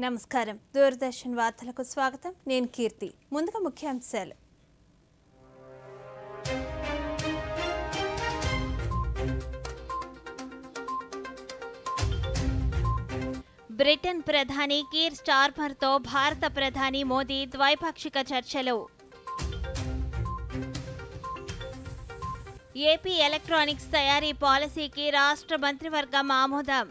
నమస్కారం దూరదర్శన్ వార్తలకు స్వాగతం నేను కీర్తి ముందుగా ముఖ్యాంశాలు బ్రిటన్ ప్రధాని కీర్ స్టార్మర్తో భారత ప్రధాని మోదీ ద్వైపాక్షిక చర్చలు ఏపీ ఎలక్ట్రానిక్స్ తయారీ పాలసీకి రాష్ట్ర మంత్రివర్గం ఆమోదం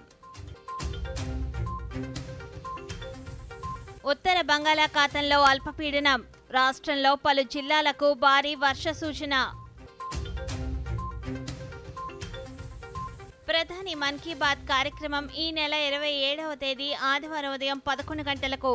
ఉత్తర బంగాళాఖాతంలో అల్పపీడనం రాష్ట్రంలో పలు జిల్లాలకు భారీ వర్ష సూచన ప్రధాని మన్ కీ బాత్ కార్యక్రమం ఈ నెల 27వ తేదీ ఆదివారం ఉదయం 11 గంటలకు.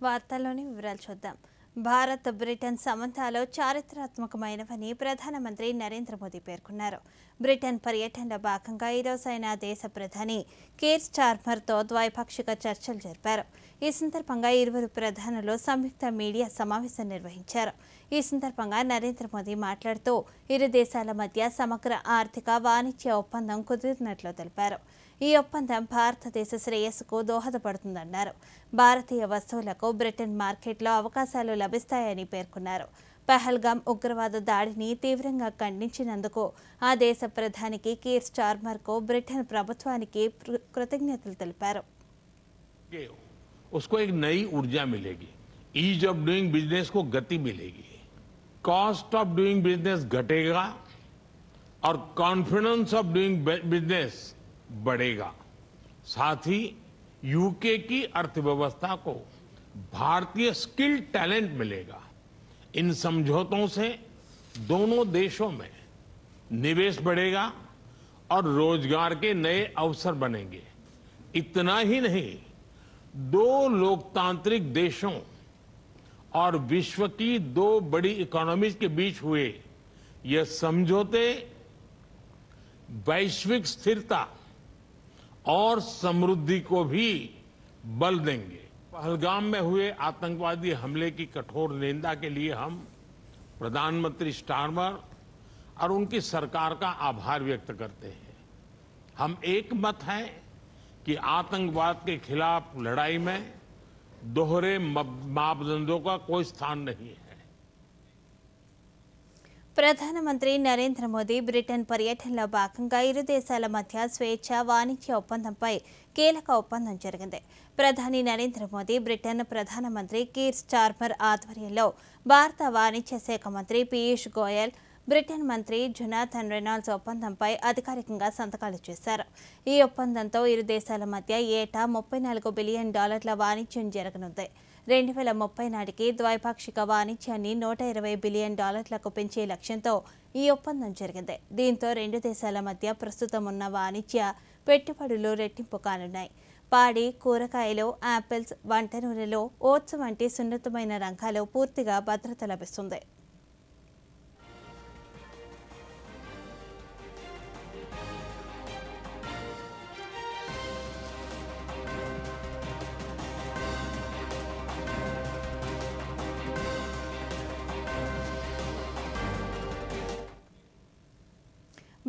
వార్తల్లోని వివరాలు చూద్దాం. భారత్ బ్రిటన్ సంబంధాలు చారిత్రాత్మకమైనవని ప్రధానమంత్రి నరేంద్ర మోదీ పేర్కొన్నారు. బ్రిటన్ పర్యటనలో భాగంగా ఈరోజు ఆయన దేశ ప్రధాని కీర్ స్టార్మర్తో ద్వైపాక్షిక చర్చలు జరిపారు. ఈ సందర్భంగా ఇరువురు ప్రధానులు సంయుక్త మీడియా సమావేశం నిర్వహించారు. ఈ సందర్భంగా నరేంద్ర మోదీ మాట్లాడుతూ ఇరు దేశాల మధ్య సమగ్ర ఆర్థిక వాణిజ్య ఒప్పందం కుదిరినట్లు తెలిపారు. ఈ ఒప్పందం భారతదేశ శ్రేయస్సుకు దోహదపడుతుందన్నారు. భారతీయ వస్తువులకు బ్రిటన్ మార్కెట్లో అవకాశాలు లభిస్తాయని పేర్కొన్నారు. పహల్గామ్ ఉగ్రవాద దాడిని తీవ్రంగా ఖండించినందుకు ఆ దేశ ప్రధానికి కీర్ స్టార్మర్కు బ్రిటన్ ప్రభుత్వానికి కృతజ్ఞతలు తెలిపారు. उसको एक नई ऊर्जा मिलेगी, ईज ऑफ डूइंग बिजनेस को गति मिलेगी, कॉस्ट ऑफ डूइंग बिजनेस घटेगा और कॉन्फिडेंस ऑफ डूइंग बिजनेस बढ़ेगा. साथ ही यूके की अर्थव्यवस्था को भारतीय स्किल टैलेंट मिलेगा. इन समझौतों से दोनों देशों में निवेश बढ़ेगा और रोजगार के नए अवसर बनेंगे. इतना ही नहीं, दो लोकतांत्रिक देशों और विश्व की दो बड़ी इकोनॉमीज के बीच हुए ये समझौते वैश्विक स्थिरता और समृद्धि को भी बल देंगे. पहलगाम में हुए आतंकवादी हमले की कठोर निंदा के लिए हम प्रधानमंत्री स्टारमर और उनकी सरकार का आभार व्यक्त करते हैं. हम एक मत हैं कि आतंकवाद के खिलाफ लड़ाई में दोहरे मापदंडों का कोई स्थान नहीं है. ప్రధానమంత్రి నరేంద్ర మోదీ బ్రిటన్ పర్యటనలో భాగంగా ఇరు దేశాల మధ్య స్వేచ్ఛ వాణిజ్య ఒప్పందంపై కీలక ఒప్పందం జరిగింది. ప్రధాని నరేంద్ర మోదీ బ్రిటన్ ప్రధానమంత్రి కీర్ స్టార్మర్ ఆధ్వర్యంలో భారత వాణిజ్య శాఖ మంత్రి పీయూష్ గోయల్, బ్రిటన్ మంత్రి జొనాథన్ రెనాల్డ్స్ ఒప్పందంపై అధికారికంగా సంతకాలు చేశారు. ఈ ఒప్పందంతో ఇరు దేశాల మధ్య ఏటా $34 బిలియన్ వాణిజ్యం జరగనుంది. 2030 నాటికి ద్వైపాక్షిక వాణిజ్యాన్ని $120 బిలియన్ పెంచే లక్ష్యంతో ఈ ఒప్పందం జరిగింది. దీంతో రెండు దేశాల మధ్య ప్రస్తుతం ఉన్న వాణిజ్య పెట్టుబడులు రెట్టింపు కానున్నాయి. పాడి, కూరగాయలు, యాపిల్స్, వంట నూనెలో, ఓట్స్ వంటి సున్నితమైన రంగాల్లో పూర్తిగా భద్రత లభిస్తుంది.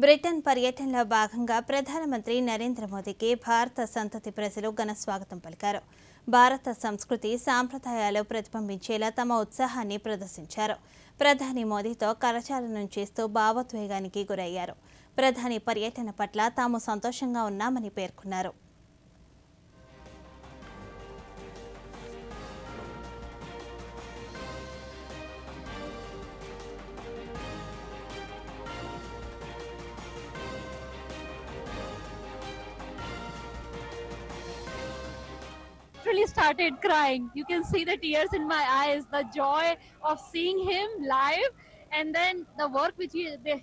బ్రిటన్ పర్యటనలో భాగంగా ప్రధానమంత్రి నరేంద్ర మోదీకి భారత సంతతి ప్రజలు ఘన స్వాగతం పలికారు. భారత సంస్కృతి సాంప్రదాయాలు ప్రతిబింబించేలా తమ ఉత్సాహాన్ని ప్రదర్శించారు. ప్రధాని మోదీతో కరచాలనం చేస్తూ భావోద్వేగానికి గురయ్యారు. ప్రధాని పర్యటన పట్ల తాము సంతోషంగా ఉన్నామని పేర్కొన్నారు. Really started crying. You can see the tears in my eyes, the joy of seeing him live, and then the work which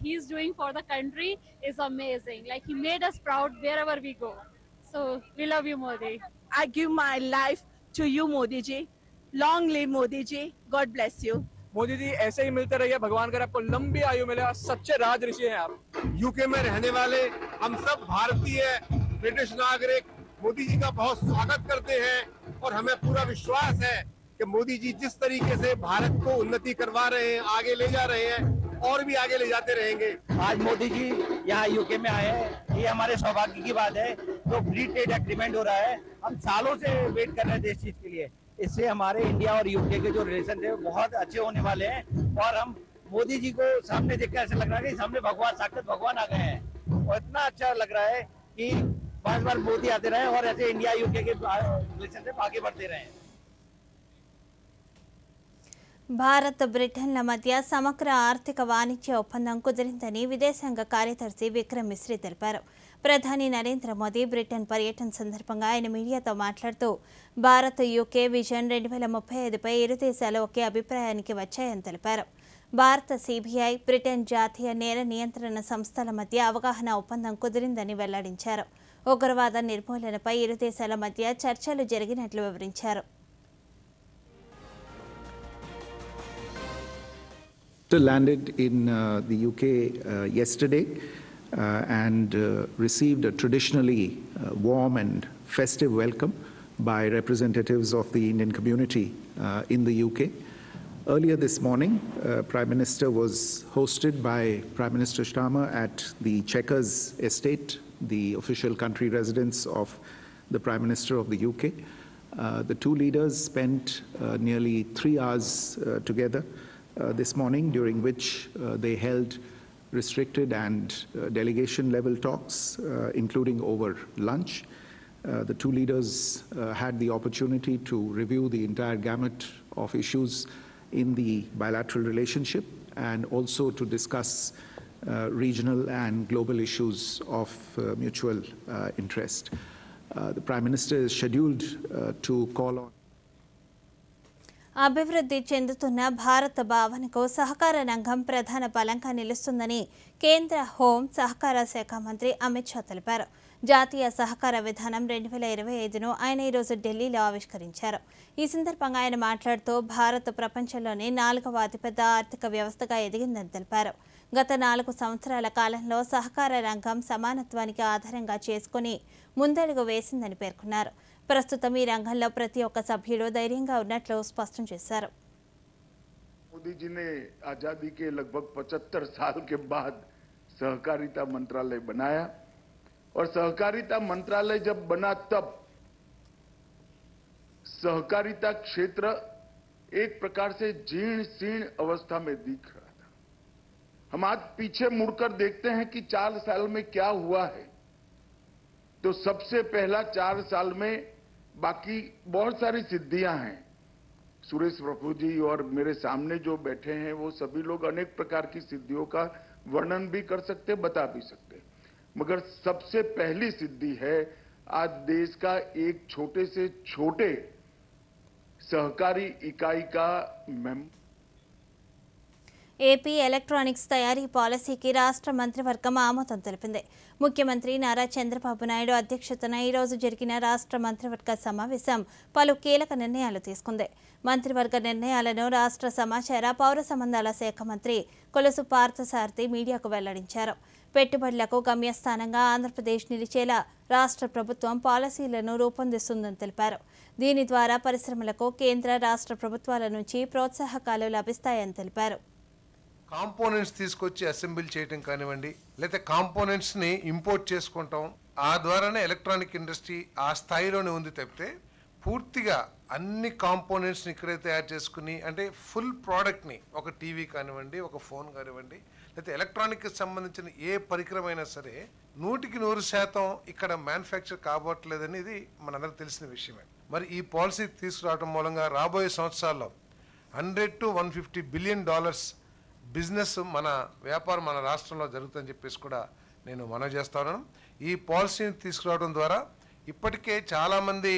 he's doing for the country is amazing. Like, he made us proud wherever we go. So we love you, Modi. I give my life to you, Modi ji. Long live Modi ji. God bless you. Modi ji ऐसे ही मिलते रहिए, भगवान करे आपको लंबी आयु मिले. सच्चे राज ऋषि हैं आप. यूके में रहने वाले हम सब भारतीय ब्रिटिश नागरिक मोदी जी का बहुत स्वागत करते हैं और हमें पूरा विश्वास है कि मोदी जी जिस तरीके से भारत को उन्नति करवा रहे हैं, आगे ले जा रहे हैं और भी आगे ले जाते रहेंगे. आज मोदी जी यहाँ यूके में आए हैं, ये हमारे सौभाग्य की बात है तो फ्री ट्रेड एग्रीमेंट हो रहा है। हम सालों से वेट कर रहे थे इस चीज के लिए। इससे हमारे इंडिया और यूके के जो रिलेशन थे बहुत अच्छे होने वाले हैं और हम मोदी जी को सामने देखकर ऐसा लग रहा है कि सामने भगवान, साक्षात भगवान आ गए हैं और इतना अच्छा लग रहा है कि बार मोदी आते रहे और ऐसे इंडिया यूके के रिलेशनशिप आगे बढ़ते रहे। భారత్ బ్రిటన్ల మధ్య సమగ్ర ఆర్థిక వాణిజ్య ఒప్పందం కుదిరిందని విదేశాంగ కార్యదర్శి విక్రమ్ మిశ్రీ తెలిపారు. ప్రధాని నరేంద్ర మోదీ బ్రిటన్ పర్యటన సందర్భంగా ఆయన మీడియాతో మాట్లాడుతూ భారత్ యూకే విజన్ 2035పై ఇరు దేశాలు ఒకే అభిప్రాయానికి వచ్చాయని తెలిపారు. భారత సిబిఐ, బ్రిటన్ జాతీయ నేర నియంత్రణ సంస్థల మధ్య అవగాహన ఒప్పందం కుదిరిందని వెల్లడించారు. ఉగ్రవాద నిర్మూలనపై ఇరు దేశాల మధ్య చర్చలు జరిగినట్లు వివరించారు. Landed in the UK yesterday and received a traditionally warm and festive welcome by representatives of the Indian community in the UK. Earlier this morning, Prime Minister was hosted by Prime Minister Starmer at the Chequers estate, the official country residence of the Prime Minister of the UK. The two leaders spent nearly 3 hours together this morning, during which they held restricted and delegation level talks, including over lunch. The two leaders had the opportunity to review the entire gamut of issues in the bilateral relationship and also to discuss regional and global issues of mutual interest. The Prime Minister is scheduled to call on అభివృద్ధి చెందుతున్న భారత భావనకు సహకార రంగం ప్రధాన బలంగా నిలుస్తుందని కేంద్ర హోం సహకార శాఖ మంత్రి అమిత్ షా తెలిపారు. జాతీయ సహకార విధానం 2025ను ఆయన ఈరోజు ఢిల్లీలో ఆవిష్కరించారు. ఈ సందర్భంగా ఆయన మాట్లాడుతూ భారత్ ప్రపంచంలోనే 4వ అతిపెద్ద ఆర్థిక వ్యవస్థగా ఎదిగిందని తెలిపారు. గత 4 సంవత్సరాల కాలంలో సహకార రంగం సమానత్వానికి ఆధారంగా చేసుకుని ముందడుగు వేసిందని పేర్కొన్నారు. ప్రస్తుతం ఈ రంగంలో ప్రతి ఒక్క సభ్యుడు ధైర్యంగా ఉన్నట్లు స్పష్టం చేశారు. मोदी जी ने आजादी के लगभग 75 साल के बाद सहकारिता मंत्रालय बनाया और सहकारिता मंत्रालय जब बना तब सहकारिता क्षेत्र एक प्रकार से जीर्ण शीर्ण अवस्था में दिख रहा था. हम आज पीछे मुड़कर देखते हैं कि 4 साल में क्या हुआ है. तो सबसे पहला 4 साल में बाकी बहुत सारी सिद्धियां हैं. सुरेश प्रभु जी और मेरे सामने जो बैठे हैं वो सभी लोग अनेक प्रकार की सिद्धियों का वर्णन भी कर सकते, बता भी सकते, मगर सबसे पहली सिद्धि है आज देश का एक छोटे से छोटे सहकारी इकाई का ఏపీ ఎలక్ట్రానిక్స్ తయారీ పాలసీకి రాష్ట్ర మంత్రివర్గం ఆమోదం తెలిపింది. ముఖ్యమంత్రి నారా చంద్రబాబు నాయుడు అధ్యక్షతన ఈరోజు జరిగిన రాష్ట్ర మంత్రివర్గ సమావేశం పలు కీలక నిర్ణయాలు తీసుకుంది. మంత్రివర్గ నిర్ణయాలను రాష్ట్ర సమాచార పౌర సంబంధాల శాఖ మంత్రి కొలుసు పార్థసారథి మీడియాకు వెల్లడించారు. పెట్టుబడులకు గమ్యస్థానంగా ఆంధ్రప్రదేశ్ నిలిచేలా రాష్ట్ర ప్రభుత్వం పాలసీలను రూపొందిస్తుందని తెలిపారు. దీని ద్వారా పరిశ్రమలకు కేంద్ర రాష్ట్ర ప్రభుత్వాల నుంచి ప్రోత్సాహకాలు లభిస్తాయని తెలిపారు. కాంపోనెంట్స్ తీసుకొచ్చి అసెంబ్లీ చేయటం కానివ్వండి, లేకపోతే కాంపోనెంట్స్ని ఇంపోర్ట్ చేసుకుంటాం, ఆ ద్వారానే ఎలక్ట్రానిక్ ఇండస్ట్రీ ఆ స్థాయిలోనే ఉంది తప్పితే పూర్తిగా అన్ని కాంపోనెంట్స్ని ఇక్కడే తయారు చేసుకుని అంటే ఫుల్ ప్రోడక్ట్ని ఒక టీవీ కానివ్వండి, ఒక ఫోన్ కానివ్వండి, లేకపోతే ఎలక్ట్రానిక్కి సంబంధించిన ఏ పరికరమైనా సరే 100% ఇక్కడ మ్యానుఫ్యాక్చర్ కాబోట్లేదని ఇది మనందరికి తెలిసిన విషయమే. మరి ఈ పాలసీ తీసుకురావడం మూలంగా రాబోయే సంవత్సరాల్లో $100 to $150 బిలియన్ బిజినెస్ మన వ్యాపారం మన రాష్ట్రంలో జరుగుతుందని చెప్పేసి కూడా నేను మనవి చేస్తాను. ఈ పాలసీని తీసుకురావడం ద్వారా ఇప్పటికే చాలామంది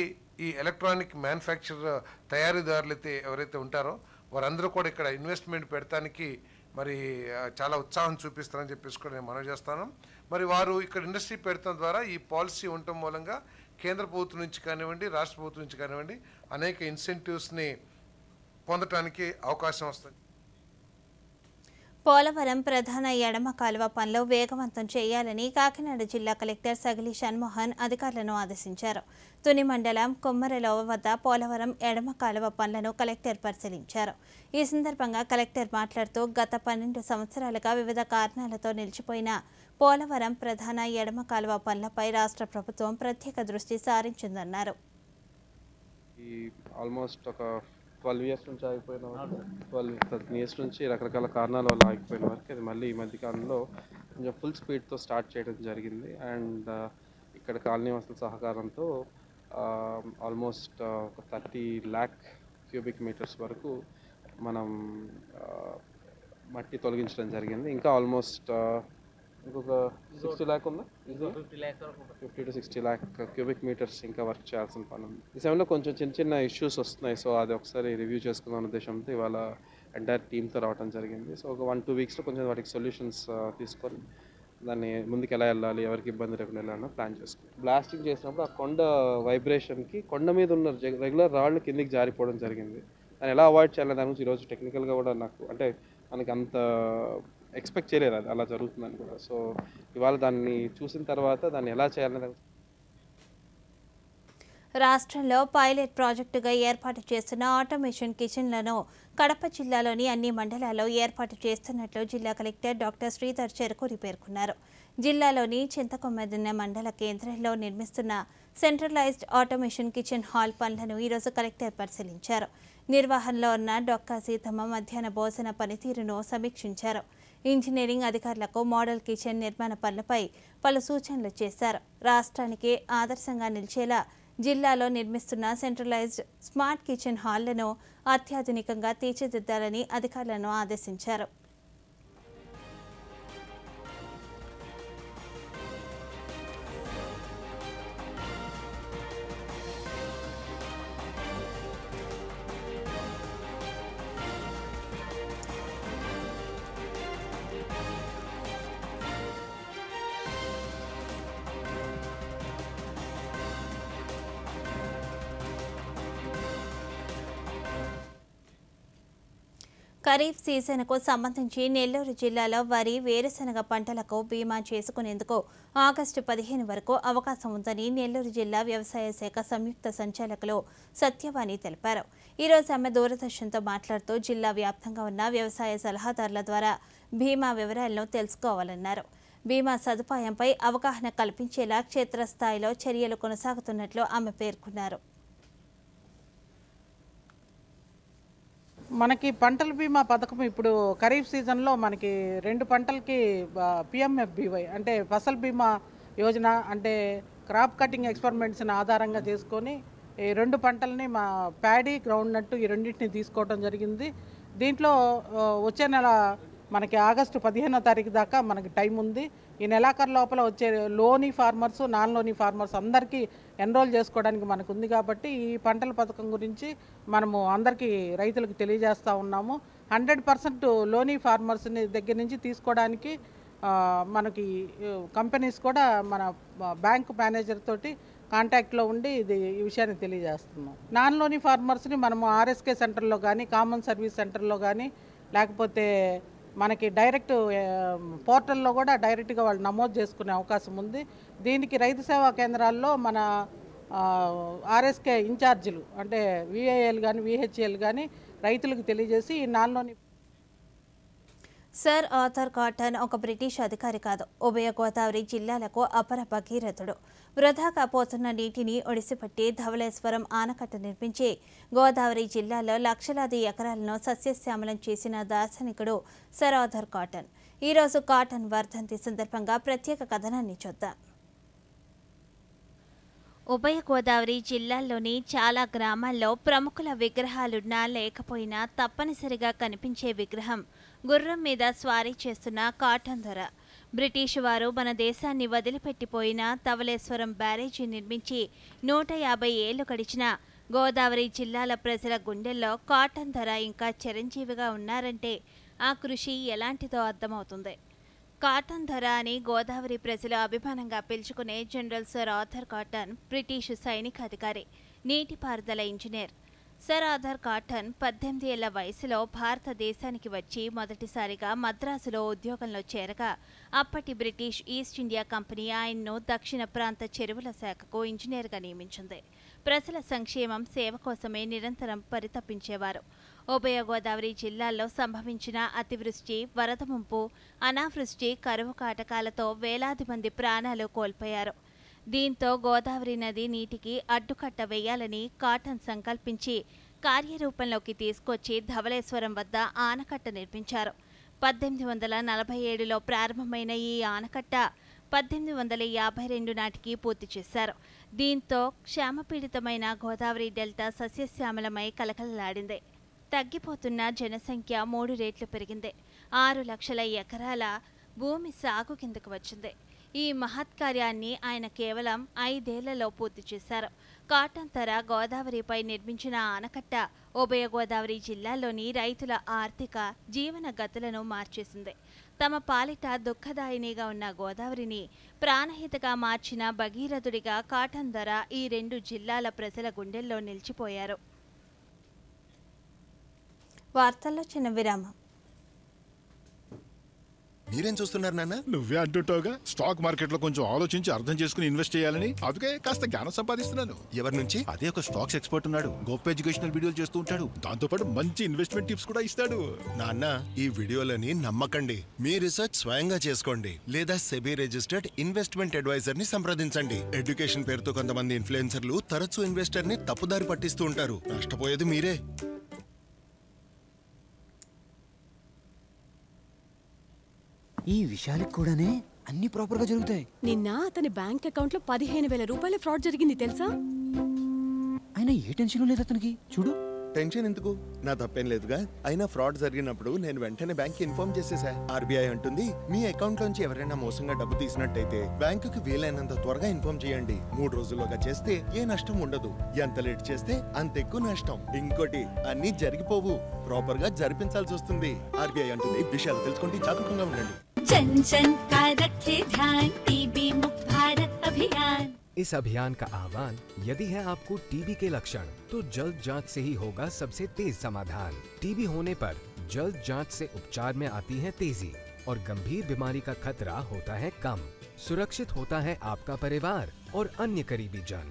ఈ ఎలక్ట్రానిక్ మ్యానుఫ్యాక్చర్ తయారీదారులు అయితే ఎవరైతే ఉంటారో వారందరూ కూడా ఇక్కడ ఇన్వెస్ట్మెంట్ పెడతానికి మరి చాలా ఉత్సాహం చూపిస్తారని చెప్పేసి కూడా నేను మనవి చేస్తాను. మరి వారు ఇక్కడ ఇండస్ట్రీ పెడతాం ద్వారా ఈ పాలసీ ఉండటం మూలంగా కేంద్ర ప్రభుత్వం నుంచి కానివ్వండి, రాష్ట్ర ప్రభుత్వం నుంచి కానివ్వండి అనేక ఇన్సెంటివ్స్ని పొందటానికి అవకాశం వస్తుంది. పోలవరం ప్రధాన ఎడమ కాలువ పనులు వేగవంతం చేయాలని కాకినాడ జిల్లా కలెక్టర్ సగిలి షణ్మోహన్ అధికారులను ఆదేశించారు. తుని మండలం కొమ్మరలోవ వద్ద పోలవరం ఎడమ కాలువ పనులను కలెక్టర్ పరిశీలించారు. ఈ సందర్భంగా కలెక్టర్ మాట్లాడుతూ గత 12 సంవత్సరాలుగా వివిధ కారణాలతో నిలిచిపోయిన పోలవరం ప్రధాన ఎడమ కాలువ పనులపై రాష్ట్ర ప్రభుత్వం ప్రత్యేక దృష్టి సారించిందన్నారు. ఆల్మోస్ట్ ఒక 12 ఇయర్స్ నుంచి ఆగిపోయిన 13 ఇయర్స్ నుంచి రకరకాల కారణాల వల్ల ఆగిపోయిన వరకు అది మళ్ళీ ఈ మధ్య కాలంలో కొంచెం ఫుల్ స్పీడ్తో స్టార్ట్ చేయడం జరిగింది. అండ్ ఇక్కడ కాలనీవాసుల సహకారంతో ఆల్మోస్ట్ ఒక 30 lakh cubic meters వరకు మనం మట్టి తొలగించడం జరిగింది. ఇంకా ఆల్మోస్ట్ ఇంకొక 60 lakh ఉందా? 50 to 60 lakh cubic meters ఇంకా వర్క్ చేయాల్సిన పని ఉంది. ఈ సమయంలో కొంచెం చిన్న ఇష్యూస్ వస్తున్నాయి. సో అది ఒకసారి రివ్యూ చేసుకుందాం ఉద్దేశంతో ఇవాళ ఎంటైర్ టీమ్తో రావడం జరిగింది. సో ఒక 1-2 weeksలో కొంచెం వాటికి సొల్యూషన్స్ తీసుకొని దాన్ని ముందుకు ఎలా వెళ్ళాలి, ఎవరికి ఇబ్బంది లేకుండా వెళ్ళాలని ప్లాన్ చేసుకుంటాం. బ్లాస్టింగ్ చేసినప్పుడు ఆ కొండ వైబ్రేషన్కి కొండ మీద ఉన్న రెగ్యులర్ రాళ్ళు కిందికి జారిపోవడం జరిగింది. దాన్ని ఎలా అవాయిడ్ చేయాలి దాని గురించి ఈరోజు టెక్నికల్గా కూడా నాకు అంటే మనకి అంత ఎక్స్పెక్ట్ చేయలేదు అది అలా జరుగుతుందని కూడా. సో ఇవాళ దాన్ని చూసిన తర్వాత దాన్ని ఎలా చేయాలని రాష్ట్రంలో పైలట్ ప్రాజెక్టుగా ఏర్పాటు చేస్తున్న ఆటోమేషన్ కిచెన్లను కడప జిల్లాలోని అన్ని మండలాల్లో ఏర్పాటు చేస్తున్నట్లు జిల్లా కలెక్టర్ డాక్టర్ శ్రీధర్ చెరుకూరి పేర్కొన్నారు. జిల్లాలోని చింతకొమ్మదిన్న మండల కేంద్రంలో నిర్మిస్తున్న సెంట్రలైజ్డ్ ఆటోమేషన్ కిచెన్ హాల్ పనులను ఈరోజు కలెక్టర్ పరిశీలించారు. నిర్వహణలో ఉన్న డొక్కా సీతమ్మ మధ్యాహ్న భోజన పనితీరును సమీక్షించారు. ఇంజనీరింగ్ అధికారులకు మోడల్ కిచెన్ నిర్మాణ పనులపై పలు సూచనలు చేశారు. రాష్ట్రానికి ఆదర్శంగా నిలిచేలా జిల్లాలో నిర్మిస్తున్న సెంట్రలైజ్డ్ స్మార్ట్ కిచెన్ హాల్లను అత్యాధునికంగా తీర్చిదిద్దాలని అధికారులను ఆదేశించారు. ఖరీఫ్ సీజన్కు సంబంధించి నెల్లూరు జిల్లాలో వరి, వేరుశనగ పంటలకు బీమా చేసుకునేందుకు ఆగస్టు 15 వరకు అవకాశం ఉందని నెల్లూరు జిల్లా వ్యవసాయ శాఖ సంయుక్త సంచాలకులు సత్యవాణి తెలిపారు. ఈరోజు ఆమె దూరదర్శన్తో మాట్లాడుతూ జిల్లా వ్యాప్తంగా ఉన్న వ్యవసాయ సలహాదారుల ద్వారా బీమా వివరాలను తెలుసుకోవాలన్నారు. బీమా సదుపాయంపై అవగాహన కల్పించేలా క్షేత్రస్థాయిలో చర్యలు కొనసాగుతున్నట్లు ఆమె పేర్కొన్నారు. మనకి పంటల బీమా పథకం ఇప్పుడు ఖరీఫ్ సీజన్లో మనకి 2 పంటలకి పిఎంఎఫ్బివై అంటే ఫసల్ బీమా యోజన అంటే క్రాప్ కటింగ్ ఎక్స్పెరిమెంట్స్ని ఆధారంగా చేసుకొని ఈ 2 పంటలని మా ప్యాడీ, గ్రౌండ్ నట్టు ఈ రెండింటిని తీసుకోవడం జరిగింది. దీంట్లో వచ్చే నెల మనకి ఆగస్టు 15వ తారీఖు దాకా మనకి టైం ఉంది. ఈ నెలాఖరు లోపల వచ్చే లోనీ ఫార్మర్స్, నాన్ లోనీ ఫార్మర్స్ అందరికీ ఎన్రోల్ చేసుకోవడానికి మనకు ఉంది. కాబట్టి ఈ పంటల పథకం గురించి మనము అందరికీ రైతులకు తెలియజేస్తూ ఉన్నాము. 100% లోనీ ఫార్మర్స్ని దగ్గర నుంచి తీసుకోవడానికి మనకి కంపెనీస్ కూడా మన బ్యాంక్ మేనేజర్ తోటి కాంటాక్ట్లో ఉండి ఈ విషయాన్ని తెలియజేస్తున్నాం. నాన్ లోనీ ఫార్మర్స్ని మనము ఆర్ఎస్కే సెంటర్లో కానీ, కామన్ సర్వీస్ సెంటర్లో కానీ, లేకపోతే మనకి డైరెక్ట్ పోర్టల్లో కూడా డైరెక్ట్గా వాళ్ళు నమోదు చేసుకునే అవకాశం ఉంది. దీనికి రైతు సేవా కేంద్రాల్లో మన ఆర్ఎస్కే ఇన్ఛార్జీలు అంటే విఏఎల్ కానీ, విహెచ్ఎల్ కానీ రైతులకు తెలియజేసి ఈ నాలుగులోని సర్ ఆర్థర్ కాటన్ ఒక బ్రిటిష్ అధికారి కాదు, ఉభయ గోదావరి జిల్లాలకు అపర భగీరథుడు. వృధాగా పోతున్న నీటిని ఒడిసిపట్టి ధవళేశ్వరం ఆనకట్ట నిర్మించి గోదావరి జిల్లాలో లక్షలాది ఎకరాలను సస్యశ్యామలం చేసిన దార్శనికుడు సర్ ఆర్థర్ కాటన్. ఈరోజు కాటన్ వర్ధంతి సందర్భంగా ప్రత్యేక కథనాన్ని చూద్దాం. ఉభయ గోదావరి జిల్లాల్లోని చాలా గ్రామాల్లో ప్రముఖుల విగ్రహాలున్నా లేకపోయినా తప్పనిసరిగా కనిపించే విగ్రహం గుర్రం మీద స్వారీ చేస్తున్న కాటన్ దొర. బ్రిటిషు వారు మన దేశాన్ని వదిలిపెట్టిపోయిన ధవళేశ్వరం బ్యారేజీ నిర్మించి 150 ఏళ్లు గడిచిన గోదావరి జిల్లాల ప్రజల గుండెల్లో కాటన్ దొర ఇంకా చిరంజీవిగా ఉన్నారంటే ఆ కృషి ఎలాంటిదో అర్థమవుతుంది. కాటన్ దొర అని గోదావరి ప్రజలు అభిమానంగా పిలుచుకునే general sir Arthur Cotton British సైనిక అధికారి, నీటిపారుదల ఇంజనీర్. సర్ ఆర్థర్ కాటన్ 18 ఏళ్ల వయసులో భారతదేశానికి వచ్చి మొదటిసారిగా మద్రాసులో ఉద్యోగంలో చేరగా అప్పటి బ్రిటిష్ ఈస్ట్ ఇండియా కంపెనీ ఆయన్ను దక్షిణ ప్రాంత చెరువుల శాఖకు ఇంజనీర్గా నియమించింది. ప్రజల సంక్షేమం, సేవ కోసమే నిరంతరం పరితపించేవారు. ఉభయ గోదావరి జిల్లాల్లో సంభవించిన అతివృష్టి, వరద ముంపు, అనావృష్టి, కరువు కాటకాలతో వేలాది మంది ప్రాణాలు కోల్పోయారు. దీంతో గోదావరి నది నీటికి అడ్డుకట్ట వేయాలని కాటన్ సంకల్పించి కార్యరూపంలోకి తీసుకొచ్చి ధవళేశ్వరం వద్ద ఆనకట్ట నిర్మించారు. 1847లో ప్రారంభమైన ఈ ఆనకట్ట 1852 నాటికి పూర్తి చేశారు. దీంతో క్షామపీడితమైన గోదావరి డెల్టా సస్యశ్యామలమై కలకలలాడింది. తగ్గిపోతున్న జనసంఖ్య 3 రెట్లు పెరిగింది. 6 లక్షల ఎకరాల భూమి సాగు కిందకు వచ్చింది. ఈ మహత్కార్యాన్ని ఆయన కేవలం 5 ఏళ్లలో పూర్తి చేశారు. కాటన్ తర గోదావరిపై నిర్మించిన ఆనకట్ట ఉభయ గోదావరి జిల్లాల్లోని రైతుల ఆర్థిక జీవన గతులను మార్చేసింది. తమ పాలిట దుఃఖదాయినిగా ఉన్న గోదావరిని ప్రాణహితగా మార్చిన భగీరథుడిగా కాటన్ ధర ఈ 2 జిల్లాల ప్రజల గుండెల్లో నిలిచిపోయారు. వార్తల్లో చిన్న విరామం. మీరేం చూస్తున్నారు నాన్న? నువ్వే అంటుంటావుగా స్టాక్ మార్కెట్ లో కొంచెం ఆలోచించి అర్థం చేసుకుని ఇన్వెస్ట్ చేయాలని. అందుకే కాస్త జ్ఞానం సంపాదిస్తున్నాను. ఎవరి నుంచి? అదే ఒక స్టాక్స్ ఎక్స్పర్ట్ ఉన్నాడు. గొప్ప ఎడ్యుకేషనల్ వీడియోలు చేస్తూ ఉంటాడు. దాంతో పాటు మంచి ఇన్వెస్ట్మెంట్ టిప్స్ కూడా ఇస్తాడు. నాన్న, ఈ వీడియోలని నమ్మకండి. మీ రీసెర్చ్ స్వయంగా చేసుకోండి లేదా సెబీ రిజిస్టర్డ్ ఇన్వెస్ట్మెంట్ అడ్వైజర్ ని సంప్రదించండి. ఎడ్యుకేషన్ పేరుతో కొంతమంది ఇన్ఫ్లుయెన్సర్లు తరచూ ఇన్వెస్టర్ ని తప్పుదారి పట్టిస్తూ ఉంటారు. నష్టపోయేది మీరే. ఈ విషయాలకు కూడానే అన్ని ప్రాపర్ గా జరుగుతాయి. నిన్న అతని బ్యాంక్ అకౌంట్ లో 15,000 రూపాయల ఫ్రాడ్ జరిగింది తెలుసా? అయినా ఏ టెన్షన్ లేదు అతనికి. చూడు, టెన్షన్ ఎందుకు? నా తప్పేం లేదుగా. అయినా ఫ్రాడ్ జరిగినప్పుడు నేను వెంటనే బ్యాంక్ ఇన్ఫార్మ్ చేసేసా. ఆర్బీఐ అంటుంది, మీ అకౌంట్ లోంచి ఎవరైనా మోసంగా డబ్బు తీసినట్టయితే బ్యాంకుకి వీలైనంత త్వరగా ఇన్ఫార్మ్ చేయండి. 3 రోజుల్లోగా చేస్తే ఏ నష్టం ఉండదు. ఎంత లేట్ చేస్తే అంత ఎక్కువ నష్టం. ఇంకోటి, అన్ని జరిగిపోవు, ప్రాపర్ గా జరిపించాల్సి వస్తుంది. ఆర్బీఐ అంటుంది, విషయాలు తెలుసుకోండి, జాగరూకంగా ఉండండి. जन जन का रखे ध्यान, टीबी मुक्त भारत अभियान। इस अभियान का आह्वान, यदि है आपको टीबी के लक्षण तो जल्द जांच से ही होगा सबसे तेज समाधान। टीबी होने पर जल्द जांच से उपचार में आती है तेजी और गंभीर बीमारी का खतरा होता है कम। सुरक्षित होता है आपका परिवार और अन्य करीबी जन।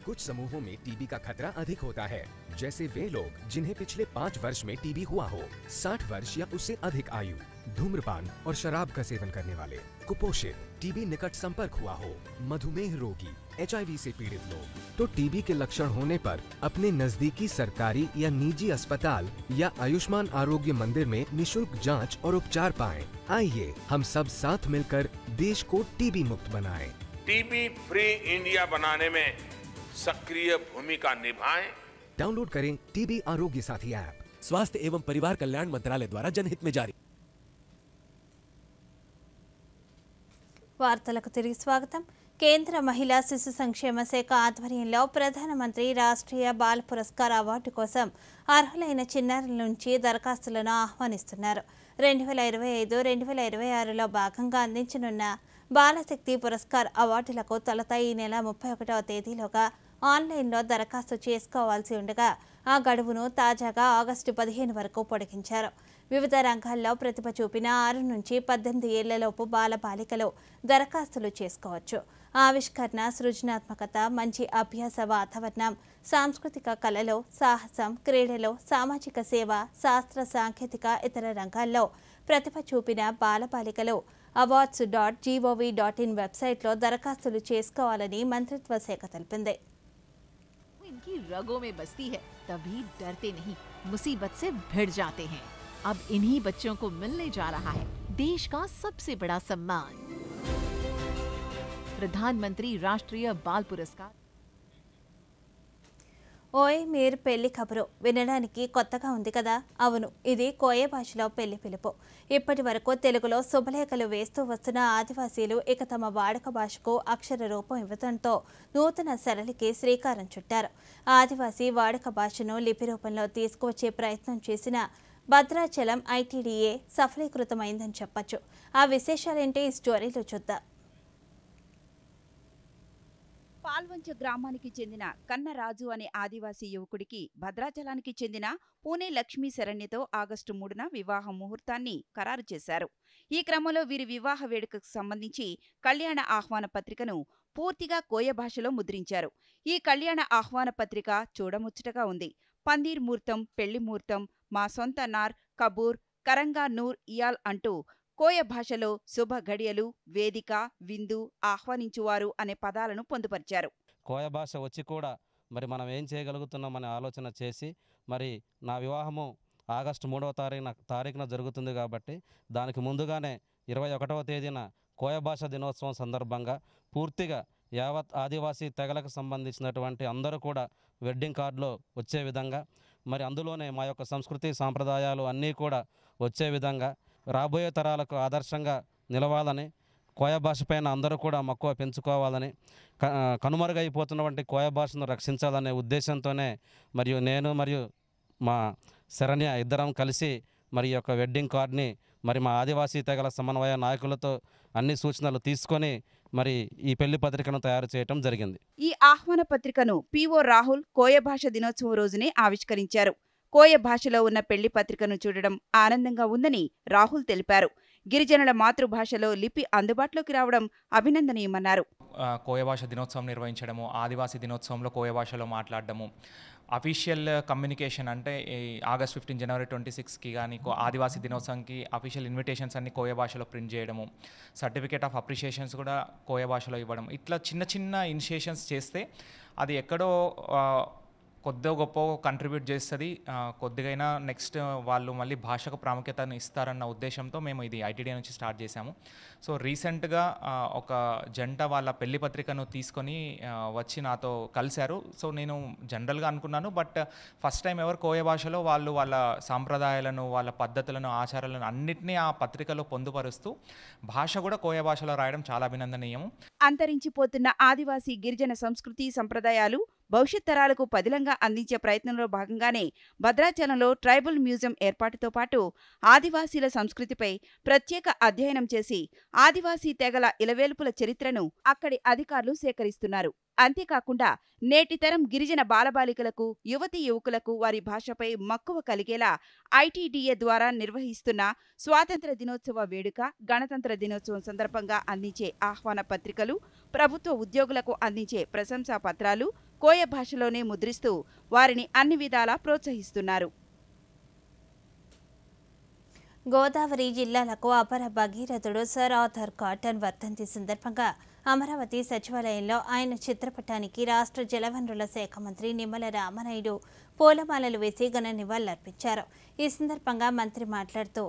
कुछ समूहों में टीबी का खतरा अधिक होता है, जैसे वे लोग जिन्हें पिछले 5 वर्ष में टीबी हुआ हो, 60 वर्ष या उससे अधिक आयु, धूम्रपान और शराब का सेवन करने वाले, कुपोषित, टीबी निकट संपर्क हुआ हो, मधुमेह रोगी, HIV से पीड़ित लोग। तो टीबी के लक्षण होने पर अपने नजदीकी सरकारी या निजी अस्पताल या आयुष्मान आरोग्य मंदिर में निशुल्क जांच और उपचार पाएं। आइए हम सब साथ मिलकर देश को टीबी मुक्त बनाएं। टीबी फ्री इंडिया बनाने में सक्रिय भूमिका निभाएं। डाउनलोड करें टीबी आरोग्य साथी ऐप। स्वास्थ्य एवं परिवार कल्याण मंत्रालय द्वारा जनहित में जारी। వార్తలకు తిరిగి స్వాగతం. కేంద్ర మహిళా శిశు సంక్షేమ శాఖ ఆధ్వర్యంలో ప్రధానమంత్రి రాష్ట్రీయ బాల పురస్కార్ అవార్డు కోసం అర్హులైన చిన్నారుల నుంచి దరఖాస్తులను ఆహ్వానిస్తున్నారు. 2025-2026లో భాగంగా అందించనున్న బాలశక్తి పురస్కార్ అవార్డులకు తొలుత ఈ నెల 31వ తేదీలోగా ఆన్లైన్లో దరఖాస్తు చేసుకోవాల్సి ఉండగా ఆ గడువును తాజాగా ఆగస్టు 15 వరకు పొడిగించారు. వివిధ రంగాల్లో ప్రతిభ చూపిన 6 నుంచి 18 ఏళ్లలోపు బాలబాలికలు దరఖాస్తులు చేసుకోవచ్చు. ఆవిష్కరణ, సృజనాత్మకత, మంచి అభ్యాస వాతావరణం, సాంస్కృతిక కళలో, సాహసం, క్రీడలో, సామాజిక సేవ, శాస్త్ర సాంకేతిక ఇతర రంగాల్లో ప్రతిభ చూపిన బాలబాలికలు awards.gov.in వెబ్సైట్లో దరఖాస్తులు చేసుకోవాలని మంత్రిత్వ శాఖ తెలిపింది. इनकी रगों में बसती है, तभी डरते नहीं, मुसीबत से भिड़ जाते हैं। अब इन्हीं बच्चों को मिलने जा रहा है देश का सबसे बड़ा सम्मान, प्रधानमंत्री राष्ट्रीय बाल पुरस्कार। ఓయ్ మీరు పెళ్లి కబురు వినడానికి కొత్తగా ఉంది కదా? అవును, ఇది కోయ భాషలో పెళ్లి పిలుపు. ఇప్పటి వరకు తెలుగులో శుభలేఖలు వేస్తూ వస్తున్న ఆదివాసీలు ఇక తమ వాడుక భాషకు అక్షర రూపం ఇవ్వడంతో నూతన సరళికి శ్రీకారం చుట్టారు. ఆదివాసీ వాడుక భాషను లిపి రూపంలో తీసుకువచ్చే ప్రయత్నం చేసిన భద్రాచలం ఐటీడీఏ సఫలీకృతమైందని చెప్పొచ్చు. ఆ విశేషాలేంటి ఈ స్టోరీలో చూద్దాం. పాల్వంచ గ్రామానికి చెందిన కన్నరాజు అనే ఆదివాసీ యువకుడికి భద్రాచలానికి చెందిన పూణే లక్ష్మీ శరణ్యతో ఆగస్టు 3న వివాహ ముహూర్తాన్ని ఖరారు చేశారు. ఈ క్రమంలో వీరి వివాహ వేడుకకు సంబంధించి కళ్యాణ ఆహ్వాన పత్రికను పూర్తిగా కోయ భాషలో ముద్రించారు. ఈ కళ్యాణ ఆహ్వాన పత్రిక చూడముచ్చటగా ఉంది. పందీర్ ముహూర్తం, పెళ్లి ముహూర్తం, మా సొంత నార్, కబూర్, కరంగా నూర్ ఇయాల్ అంటూ కోయ భాషలో శుభ గడియలు, వేదిక, విందు, ఆహ్వానించువారు అనే పదాలను పొందుపరిచారు. కోయ భాష వచ్చి కూడా మరి మనం ఏం చేయగలుగుతున్నామనే ఆలోచన చేసి మరి నా వివాహము ఆగస్టు 3వ తారీఖున జరుగుతుంది కాబట్టి దానికి ముందుగానే 21వ తేదీన కోయ భాష దినోత్సవం సందర్భంగా పూర్తిగా యావత్ ఆదివాసీ తెగలకు సంబంధించినటువంటి అందరూ కూడా వెడ్డింగ్ కార్డులో వచ్చే విధంగా మరి అందులోనే మా యొక్క సంస్కృతి సాంప్రదాయాలు అన్నీ కూడా వచ్చే విధంగా రాబోయే తరాలకు ఆదర్శంగా నిలవాలని, కోయ భాష పైన అందరూ కూడా మక్కువ పెంచుకోవాలని, కనుమరుగైపోతున్నటువంటి కోయ భాషను రక్షించాలనే ఉద్దేశంతోనే మరియు నేను మరియు మా శరణ్య ఇద్దరం కలిసి మరి యొక్క వెడ్డింగ్ కార్డ్ని మరి మా ఆదివాసీ తెగల సమన్వయ నాయకులతో అన్ని సూచనలు తీసుకొని మరి ఈ పెళ్లి పత్రికను తయారు చేయడం జరిగింది. ఈ ఆహ్వాన పత్రికను పిఓ రాహుల్ కోయ భాష దినోత్సవం రోజునే ఆవిష్కరించారు. కోయ భాషలో ఉన్న పెళ్లి పత్రికను చూడడం ఆనందంగా ఉందని రాహుల్ తెలిపారు. గిరిజనుల మాతృభాషలో లిపి అందుబాటులోకి రావడం అభినందనీయమన్నారు. కోయ భాష దినోత్సవం నిర్వహించడము, ఆదివాసీ దినోత్సవంలో కోయ భాషలో మాట్లాడడము, అఫీషియల్ కమ్యూనికేషన్ అంటే ఆగస్ట్ 15 జనవరి 26కి కానీ ఆదివాసీ దినోత్సవంకి అఫీషియల్ ఇన్విటేషన్స్ అన్ని కోయ భాషలో ప్రింట్ చేయడము, సర్టిఫికేట్ ఆఫ్ అప్రిషియేషన్స్ కూడా కోయ భాషలో ఇవ్వడం, ఇట్లా చిన్న చిన్న ఇనిషియేషన్స్ చేస్తే అది ఎక్కడో కొద్దిగా గొప్ప కంట్రిబ్యూట్ చేస్తుంది. కొద్దిగైనా నెక్స్ట్ వాళ్ళు మళ్ళీ భాషకు ప్రాముఖ్యతను ఇస్తారన్న ఉద్దేశంతో మేము ఇది ఐటీడీ నుంచి స్టార్ట్ చేశాము. సో రీసెంట్గా ఒక జంట వాళ్ళ పెళ్లి పత్రికను తీసుకొని వచ్చి నాతో కలిశారు. సో నేను జనరల్గా అనుకున్నాను, బట్ ఫస్ట్ టైం ఎవరు కోయ భాషలో వాళ్ళు వాళ్ళ సాంప్రదాయాలను, వాళ్ళ పద్ధతులను, ఆచారాలను అన్నిటినీ ఆ పత్రికలో పొందుపరుస్తూ భాష కూడా కోయ భాషలో రాయడం చాలా అభినందనీయం. అంతరించిపోతున్న ఆదివాసీ గిరిజన సంస్కృతి సంప్రదాయాలు భవిష్యత్ తరాలకు పదిలంగా అందించే ప్రయత్నంలో భాగంగానే భద్రాచలంలో ట్రైబల్ మ్యూజియం ఏర్పాటుతో పాటు ఆదివాసీల సంస్కృతిపై ప్రత్యేక అధ్యయనం చేసి ఆదివాసీ తెగల ఇలవేల్పుల చరిత్రను అక్కడి అధికారులు సేకరిస్తున్నారు. అంతేకాకుండా నేటి తరం గిరిజన బాలబాలికలకు, యువతీ యువకులకు వారి భాషపై మక్కువ కలిగేలా ఐటీడీఏ ద్వారా నిర్వహిస్తున్న స్వాతంత్ర దినోత్సవ వేడుక, గణతంత్ర దినోత్సవం సందర్భంగా అందించే ఆహ్వాన పత్రికలు, ప్రభుత్వ ఉద్యోగులకు అందించే ప్రశంసా పత్రాలు కోయ భాషలోనే ముద్రిస్తూ వారిని అన్ని విధాలా ప్రోత్సహిస్తున్నారు. గోదావరి జిల్లాలకు అపర భగీరథుడు సర్ ఆర్థర్ కాటన్ వర్ధంతి సందర్భంగా అమరావతి సచివాలయంలో ఆయన చిత్రపటానికి రాష్ట్ర జలవనరుల శాఖ మంత్రి నిమ్మల రామనాయుడు పూలమాలలు వేసి ఘన నివాళులర్పించారు. ఈ సందర్భంగా మంత్రి మాట్లాడుతూ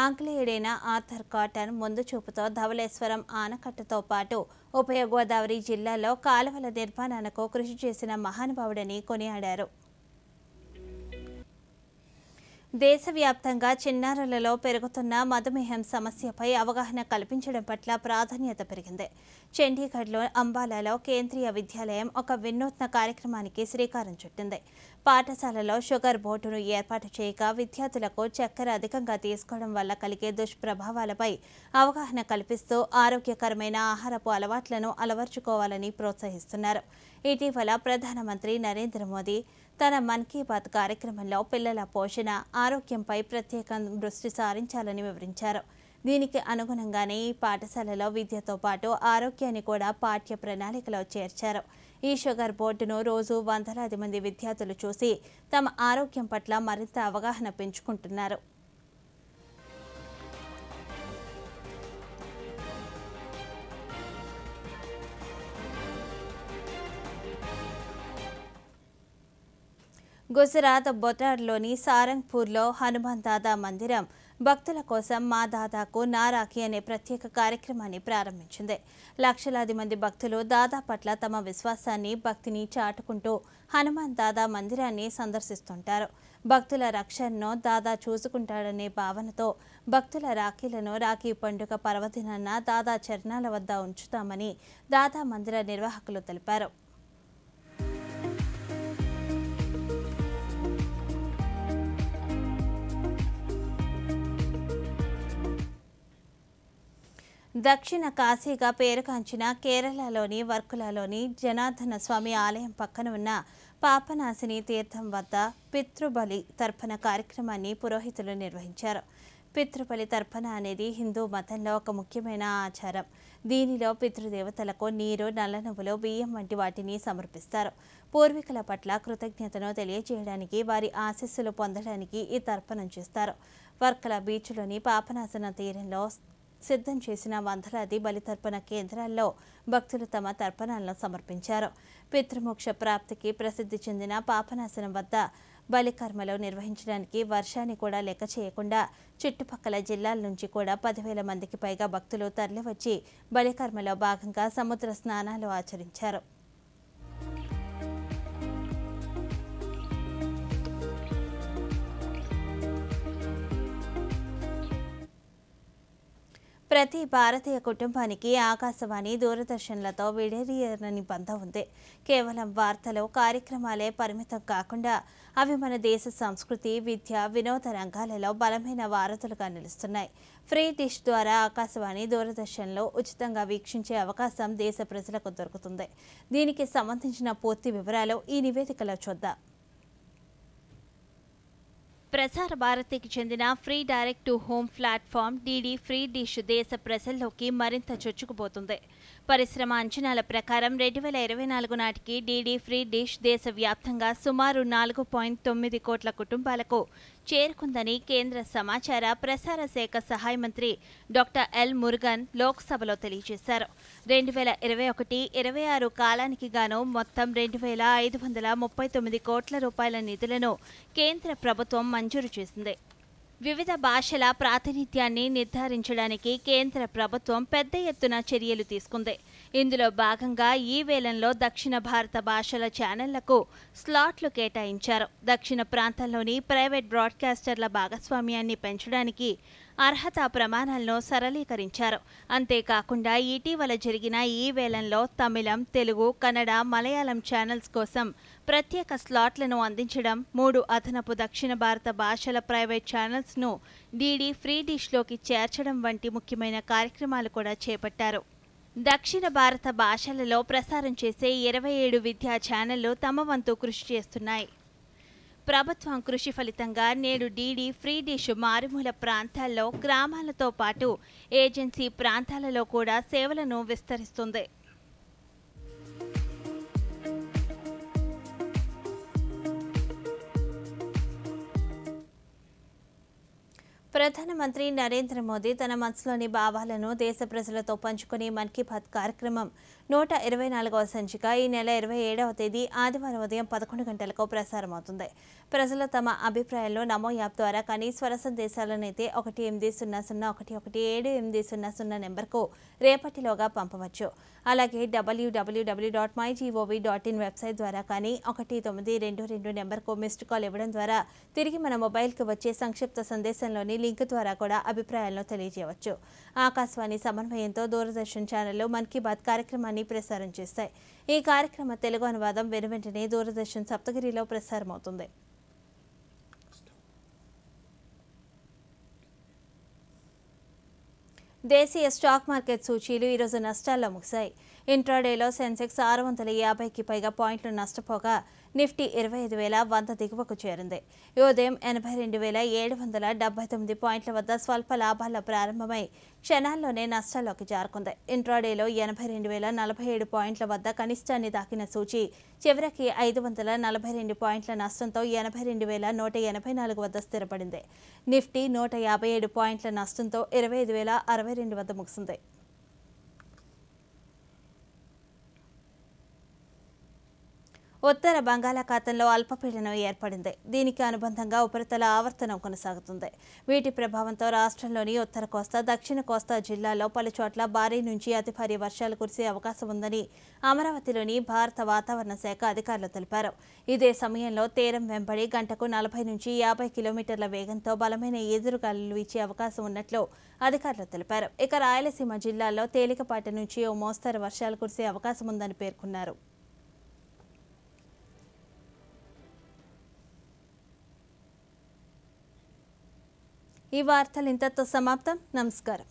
ఆంగ్లేయుడైన ఆర్థర్ కాటన్ ముందు చూపుతో ధవళేశ్వరం ఆనకట్టతో పాటు ఉభయ గోదావరి జిల్లాలో కాలువల నిర్మాణానికి కృషి చేసిన మహానుభావుడని కొనియాడారు. దేశవ్యాప్తంగా చిన్నారులలో పెరుగుతున్న మధుమేహం సమస్యపై అవగాహన కల్పించడం పట్ల ప్రాధాన్యత పెరిగింది. చండీగఢ్లో అంబాలాలో కేంద్రీయ విద్యాలయం ఒక వినూత్న కార్యక్రమానికి శ్రీకారం చుట్టింది. పాఠశాలలో షుగర్ బోర్డును ఏర్పాటు చేయగా విద్యార్థులకు చక్కెర అధికంగా తీసుకోవడం వల్ల కలిగే దుష్ప్రభావాలపై అవగాహన కల్పిస్తూ ఆరోగ్యకరమైన ఆహారపు అలవాట్లను అలవర్చుకోవాలని ప్రోత్సహిస్తున్నారు. ఇటీవల ప్రధానమంత్రి నరేంద్ర మోదీ తన మన్ కీ బాత్ కార్యక్రమంలో పిల్లల పోషణ, ఆరోగ్యంపై ప్రత్యేక దృష్టి సారించాలని వివరించారు. దీనికి అనుగుణంగానే ఈ పాఠశాలలో విద్యతో పాటు ఆరోగ్యాన్ని కూడా పాఠ్య ప్రణాళికలో చేర్చారు. ఈ షుగర్ బోర్డును రోజు వందలాది మంది విద్యార్థులు చూసి తమ ఆరోగ్యం పట్ల మరింత అవగాహన పెంచుకుంటున్నారు. గుజరాత్ బొటాడ్లోని సారంగ్పూర్లో హనుమాన్ దాదా మందిరం భక్తుల కోసం మా దాదాకు నా రాఖీ అనే ప్రత్యేక కార్యక్రమాన్ని ప్రారంభించింది. లక్షలాది మంది భక్తులు దాదా పట్ల తమ విశ్వాసాన్ని, భక్తిని చాటుకుంటూ హనుమాన్ దాదా మందిరాన్ని సందర్శిస్తుంటారు. భక్తుల రక్షణను దాదా చూసుకుంటాడనే భావనతో భక్తుల రాఖీలను రాఖీ పండుగ పర్వదినాన దాదా చరణాల వద్ద ఉంచుతామని దాదా మందిర నిర్వాహకులు తెలిపారు. దక్షిణ కాశీగా పేరుగాంచిన కేరళలోని వర్కులలోని జనార్దన స్వామి ఆలయం పక్కన ఉన్న పాపనాశిని తీర్థం వద్ద పితృబలి తర్పణ కార్యక్రమాన్ని పురోహితులు నిర్వహించారు. పితృబలి తర్పణ అనేది హిందూ మతంలో ఒక ముఖ్యమైన ఆచారం. దీనిలో పితృదేవతలకు నీరు, నల్ల నువ్వులు, బియ్యం వంటి వాటిని సమర్పిస్తారు. పూర్వీకుల పట్ల కృతజ్ఞతను తెలియజేయడానికి, వారి ఆశీస్సులు పొందడానికి ఈ తర్పణం చేస్తారు. వర్కల బీచ్లోని పాపనాశన తీరంలో సిద్ధం చేసిన వందలాది బలితర్పణ కేంద్రాల్లో భక్తులు తమ తర్పణాలను సమర్పించారు. పితృమోక్ష ప్రాప్తికి ప్రసిద్ధి చెందిన పాపనాశనం వద్ద బలికర్మలు నిర్వహించడానికి వర్షాన్ని కూడా లెక్క చేయకుండా చుట్టుపక్కల జిల్లాల నుంచి కూడా 10,000 మందికి పైగా భక్తులు తరలివచ్చి బలికర్మలో భాగంగా సముద్ర స్నానాలు ఆచరించారు. ప్రతి భారతీయ కుటుంబానికి ఆకాశవాణి, దూరదర్శన్లతో విడదీయని బంధం ఉంది. కేవలం వార్తలు, కార్యక్రమాలే పరిమితం కాకుండా అవి మన దేశ సంస్కృతి, విద్య, వినోద రంగాలలో బలమైన వారధులుగా నిలుస్తున్నాయి. ఫ్రీ డిష్ ద్వారా ఆకాశవాణి, దూరదర్శన్లో ఉచితంగా వీక్షించే అవకాశం దేశ ప్రజలకు దొరుకుతుంది. దీనికి సంబంధించిన పూర్తి వివరాలు ఈ నివేదికలో చూద్దాం. ప్రసార భారతికి చెందిన free direct to home platform DD free dish దేశ ప్రజల్లోకి మరింత చొచ్చుకుపోతుంది. పరిశ్రమ అంచనాల ప్రకారం 2024 నాటికి డీడీ ఫ్రీ డిష్ దేశవ్యాప్తంగా సుమారు 4.9 కోట్ల కుటుంబాలకు చేరుకుందని కేంద్ర సమాచార ప్రసార శాఖ సహాయ మంత్రి డాక్టర్ ఎల్ మురుగన్ లోక్సభలో తెలియజేశారు. 2021-26 కాలానికి గాను మొత్తం 2,539 కోట్ల రూపాయల నిధులను కేంద్ర ప్రభుత్వం మంజూరు చేసింది. వివిధ భాషల ప్రాతినిధ్యాన్ని నిర్ధారించడానికి కేంద్ర ప్రభుత్వం పెద్ద ఎత్తున చర్యలు తీసుకుంది. ఇందులో భాగంగా ఈ వేలంలో దక్షిణ భారత భాషల ఛానళ్లకు స్లాట్లు కేటాయించారు. దక్షిణ ప్రాంతంలోని ప్రైవేట్ బ్రాడ్కాస్టర్ల భాగస్వామ్యాన్ని పెంచడానికి అర్హత ప్రమాణాలను సరళీకరించారు. అంతేకాకుండా ఇటీవల జరిగిన ఈ వేలంలో తమిళం, తెలుగు, కన్నడ, మలయాళం ఛానల్స్ కోసం ప్రత్యేక స్లాట్లను అందించడం, 3 అదనపు దక్షిణ భారత భాషల ప్రైవేట్ ఛానల్స్ను డీడీ ఫ్రీ డిష్లోకి చేర్చడం వంటి ముఖ్యమైన కార్యక్రమాలు కూడా చేపట్టారు. దక్షిణ భారత భాషలలో ప్రసారం చేసే 27 విద్యా ఛానళ్లు తమ వంతు కృషి చేస్తున్నాయి. ప్రభుత్వం కృషి ఫలితంగా నేడు డీడీ ఫ్రీ డిష్ మారుమూల ప్రాంతాల్లో, గ్రామాలతో పాటు ఏజెన్సీ ప్రాంతాలలో కూడా సేవలను విస్తరిస్తుంది. ప్రధానమంత్రి నరేంద్ర మోదీ తన మనసులోని భావాలను దేశ ప్రజలతో పంచుకునే మన్ కీ బాత్ కార్యక్రమం 124వ సంచిక ఈ నెల 27వ తేదీ ఆదివారం ఉదయం 11 గంటలకు ప్రసారమవుతుంది. ప్రజలు తమ అభిప్రాయాలను నమో యాప్ ద్వారా కానీ, స్వర సందేశాలనైతే 1800111700 నెంబర్కు రేపటిలోగా పంపవచ్చు. అలాగే www.mygov.in వెబ్సైట్ ద్వారా కానీ 1922 నెంబర్కు మిస్డ్ కాల్ ఇవ్వడం ద్వారా తిరిగి మన మొబైల్కి వచ్చే సంక్షిప్త సందేశంలోని లింక్ ద్వారా కూడా అభిప్రాయాలను తెలియజేయవచ్చు. ఆకాశవాణి సమన్వయంతో దూరదర్శన్ ఛానళ్లు మన్ కీ బాత్ కార్యక్రమాన్ని ప్రసారం చేస్తాయి. ఈ కార్యక్రమ తెలుగు అనువాదం వెనువెంటనే దూరదర్శన్ సప్తగిరిలో ప్రసారమవుతుంది. దేశీయ స్టాక్ మార్కెట్ సూచీలు ఈరోజు నష్టాల్లో ముగిశాయి. ఇంట్రాడేలో సెన్సెక్స్ 650కి పైగా పాయింట్లు నష్టపోగా నిఫ్టీ 25,100 దిగువకు చేరింది. ఈ ఉదయం 82,779 పాయింట్ల వద్ద స్వల్ప లాభాల్లో ప్రారంభమై క్షణాల్లోనే నష్టాల్లోకి జారుకుంది. ఇంట్రాడేలో 82,047 పాయింట్ల వద్ద కనిష్టాన్ని దాకిన సూచీ చివరికి 542 పాయింట్ల నష్టంతో 82,184 వద్ద స్థిరపడింది. నిఫ్టీ 157 పాయింట్ల నష్టంతో 25,062 వద్ద ముగిసింది. ఉత్తర బంగాళాఖాతంలో అల్పపీడనం ఏర్పడింది. దీనికి అనుబంధంగా ఉపరితల ఆవర్తనం కొనసాగుతుంది. వీటి ప్రభావంతో రాష్ట్రంలోని ఉత్తర కోస్తా, దక్షిణ కోస్తా జిల్లాల్లో పలుచోట్ల భారీ నుంచి అతి భారీ వర్షాలు కురిసే అవకాశం ఉందని అమరావతిలోని భారత వాతావరణ శాఖ అధికారులు తెలిపారు. ఇదే సమయంలో తీరం వెంబడి గంటకు 40 నుంచి 50 కిలోమీటర్ల వేగంతో బలమైన ఎదురుగాలులు వీచే అవకాశం ఉన్నట్లు అధికారులు తెలిపారు. ఇక రాయలసీమ జిల్లాల్లో తేలికపాటి నుంచి ఓ మోస్తరు వర్షాలు కురిసే అవకాశం ఉందని పేర్కొన్నారు. ఈ వార్తలు ఇంతతో సమాప్తం. నమస్కారం.